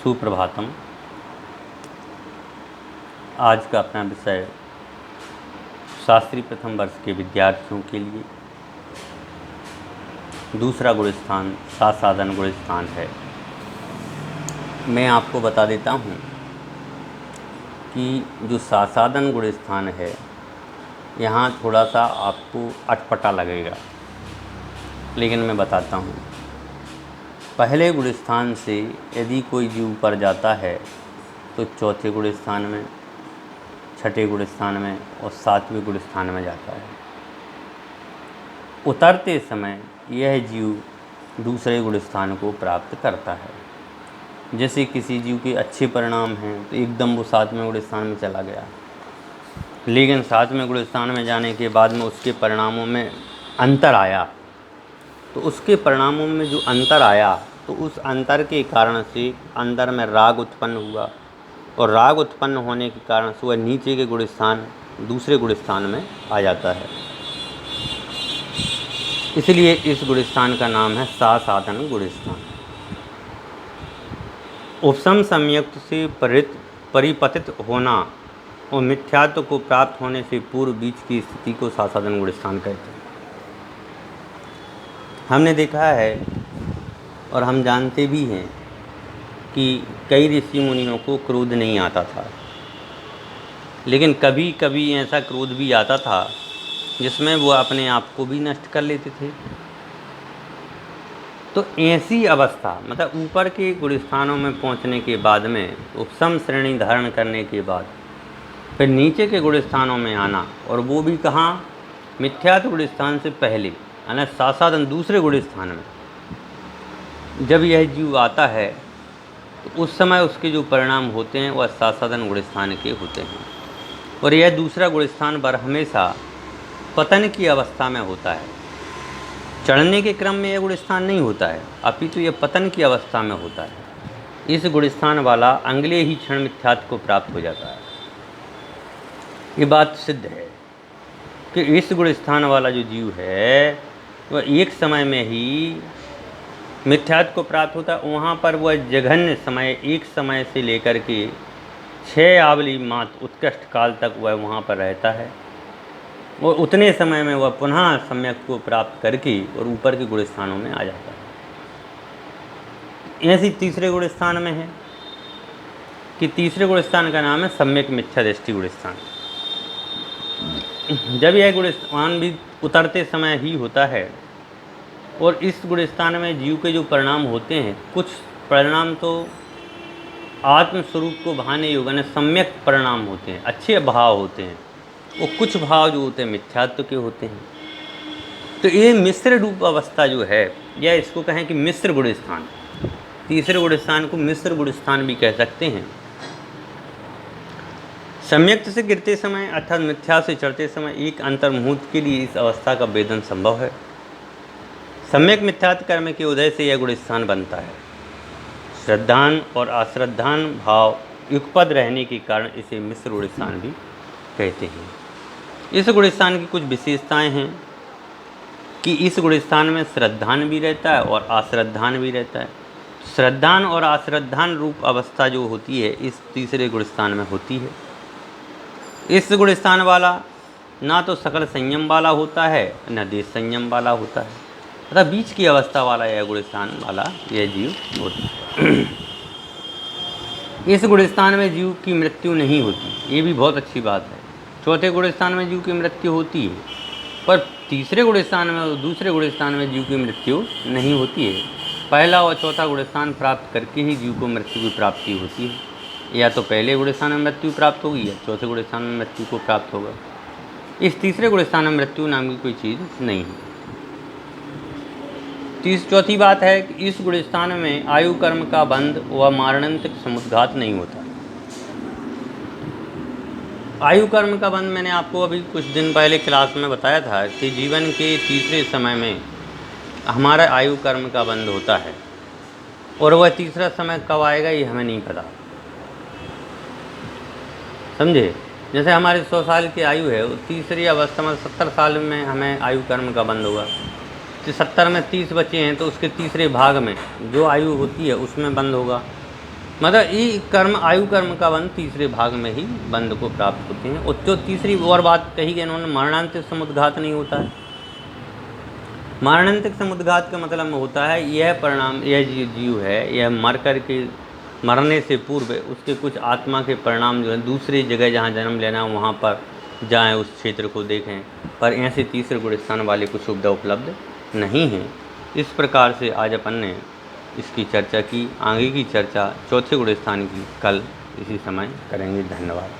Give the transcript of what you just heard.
सुप्रभातम। आज का अपना विषय शास्त्री प्रथम वर्ष के विद्यार्थियों के लिए दूसरा गुणस्थान सासाधन गुणस्थान है। मैं आपको बता देता हूँ कि जो सासाधन गुणस्थान है यहाँ थोड़ा सा आपको अटपटा लगेगा, लेकिन मैं बताता हूँ। पहले गुणस्थान से यदि कोई जीव ऊपर जाता है तो चौथे गुणस्थान में, छठे गुणस्थान में और सातवें गुणस्थान में जाता है। उतरते समय यह जीव दूसरे गुणस्थान को प्राप्त करता है। जैसे किसी जीव के अच्छे परिणाम हैं तो एकदम वो सातवें गुणस्थान में चला गया, लेकिन सातवें गुणस्थान में जाने के बाद में उसके परिणामों में अंतर आया। तो उसके परिणामों में जो अंतर आया तो उस अंतर के कारण से अंदर में राग उत्पन्न हुआ, और राग उत्पन्न होने के कारण से वह नीचे के गुणस्थान दूसरे गुणस्थान में आ जाता है। इसलिए इस गुणस्थान का नाम है सासाधन गुणस्थान। उपशम संयुक्त से परिपतित होना और मिथ्यात्व को प्राप्त होने से पूर्व बीच की स्थिति को सासाधन गुणस्थान कहते हैं। हमने देखा है और हम जानते भी हैं कि कई ऋषि मुनियों को क्रोध नहीं आता था, लेकिन कभी कभी ऐसा क्रोध भी आता था जिसमें वो अपने आप को भी नष्ट कर लेते थे। तो ऐसी अवस्था मतलब ऊपर के गुणस्थानों में पहुंचने के बाद में उपशम श्रेणी धारण करने के बाद फिर नीचे के गुणस्थानों में आना, और वो भी कहाँ, मिथ्यात्व गुणस्थान से पहले यानी सासाधन दूसरे गुणस्थान में जब यह जीव आता है तो उस समय उसके जो परिणाम होते हैं वह सासाधन गुणस्थान के होते हैं। और यह दूसरा गुणस्थान पर हमेशा पतन की अवस्था में होता है। चढ़ने के क्रम में यह गुणस्थान नहीं होता है, अपितु यह पतन की अवस्था में होता है। इस गुणस्थान वाला अगले ही क्षण मिथ्यात्व को प्राप्त हो जाता है। ये बात सिद्ध है कि इस गुणस्थान वाला जो जीव है वह एक समय में ही मिथ्यात्व को प्राप्त होता है। वहाँ पर वह जघन्य समय, एक समय से लेकर के 6 आवली मात्र उत्कृष्ट काल तक वह वहाँ पर रहता है, और उतने समय में वह पुनः सम्यक को प्राप्त करके और ऊपर के गुणस्थानों में आ जाता है। ऐसी तीसरे गुणस्थान में है कि तीसरे गुणस्थान का नाम है सम्यक मिथ्या दृष्टि गुणस्थान। जब यह गुणस्थान भी उतरते समय ही होता है, और इस गुणस्थान में जीव के जो परिणाम होते हैं, कुछ परिणाम तो आत्मस्वरूप को भाने योग्य सम्यक परिणाम होते हैं, अच्छे भाव होते हैं, और कुछ भाव जो होते हैं मिथ्यात्व के होते हैं। तो ये मिश्र रूप अवस्था जो है, या इसको कहें कि मिश्र गुणस्थान, तीसरे गुणस्थान को मिश्र गुणस्थान भी कह सकते हैं। सम्यक से गिरते समय अर्थात मिथ्या से चढ़ते समय एक अंतर्मुहूर्त के लिए इस अवस्था का वेदन संभव है। सम्यक मिथ्यात्व कर्म के उदय से यह गुणस्थान बनता है। श्रद्धान और अश्रद्धान भाव युगपद रहने के कारण इसे मिश्र गुणस्थान भी कहते हैं। इस गुणस्थान की कुछ विशेषताएं हैं कि इस गुणस्थान में श्रद्धान भी रहता है और अश्रद्धान भी रहता है। श्रद्धान और अश्रद्धान रूप अवस्था जो होती है इस तीसरे गुणस्थान में होती है। इस गुणस्थान वाला ना तो सकल संयम वाला होता है न देश संयम वाला होता है, तथा बीच की अवस्था वाला यह गुणस्थान वाला यह जीव होता है। इस गुणस्थान में जीव की मृत्यु नहीं होती, ये भी बहुत अच्छी बात है। चौथे गुणस्थान में जीव की मृत्यु होती है, पर तीसरे गुणस्थान में और दूसरे गुणस्थान में जीव की मृत्यु नहीं होती है। पहला और चौथा गुणस्थान प्राप्त करके ही जीव को मृत्यु की प्राप्ति होती है। या तो पहले गुणस्थान में मृत्यु प्राप्त होगी या चौथे गुणस्थान में मृत्यु को प्राप्त होगा। इस तीसरे गुणस्थान में मृत्यु नाम की कोई चीज़ नहीं है। चौथी बात है कि इस गुणस्थान में आयु कर्म का बंध व मारणांतिक समुद्घात नहीं होता। आयु कर्म का बंध मैंने आपको अभी कुछ दिन पहले क्लास में बताया था कि जीवन के तीसरे समय में हमारा आयु कर्म का बंध होता है, और वह तीसरा समय कब आएगा ये हमें नहीं पता। समझे? जैसे हमारे 100 साल की आयु है, तीसरी अवस्था में 70 साल में हमें आयु कर्म का बंध होगा। तो 70 में 30 बचे हैं तो उसके तीसरे भाग में जो आयु होती है उसमें बंद होगा। मतलब ये कर्म आयु कर्म का बंध तीसरे भाग में ही बंध को प्राप्त होते हैं। और जो तीसरी और बात कही गई इन्होंने, मरणांतिक समुद्घात नहीं होता है। मरणांतिक समुद्घात का मतलब होता है यह परिणाम, यह जीव है, यह मर कर के मरने से पूर्व उसके कुछ आत्मा के परिणाम जो है दूसरी जगह जहाँ जन्म लेना है वहाँ पर जाएं, उस क्षेत्र को देखें, पर ऐसे तीसरे गुण स्थान वाले कुछ सुविधा उपलब्ध नहीं है। इस प्रकार से आज अपन ने इसकी चर्चा की। आगे की चर्चा चौथे गुण स्थान की कल इसी समय करेंगे। धन्यवाद।